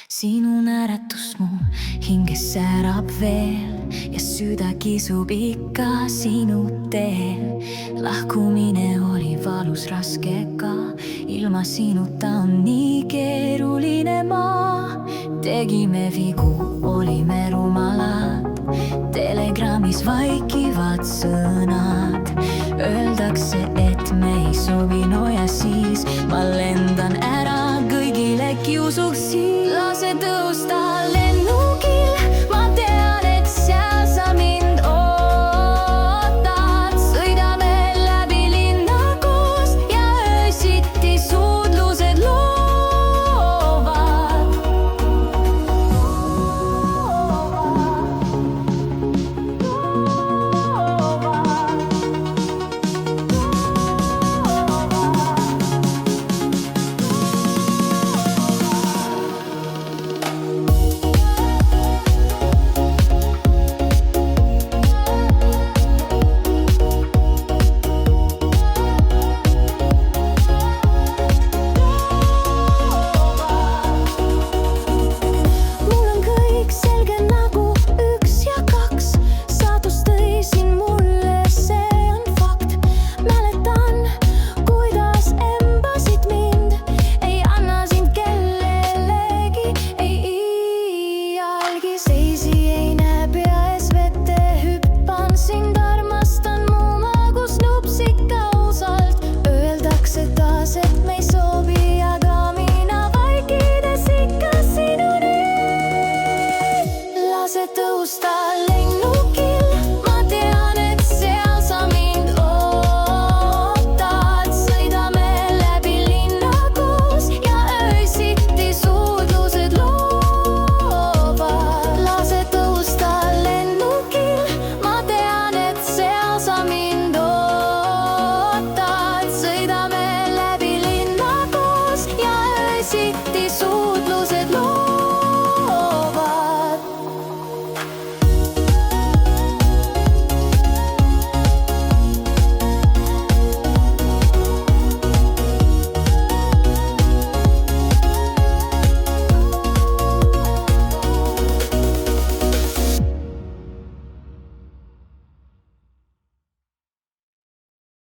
Sinu naeratus mu hinges säärab veel ja süda kisub ikka sinu teel. Lahkumine oli valus, raske ka, ilma sinuta on nii keeruline maa. Tegime vigu, olime rumalad, telegrammis vaikivad sõnad. Öeldakse, et me ei sobi, no ja siis ma lendan ära kõigile kiusuks. Lase tõusta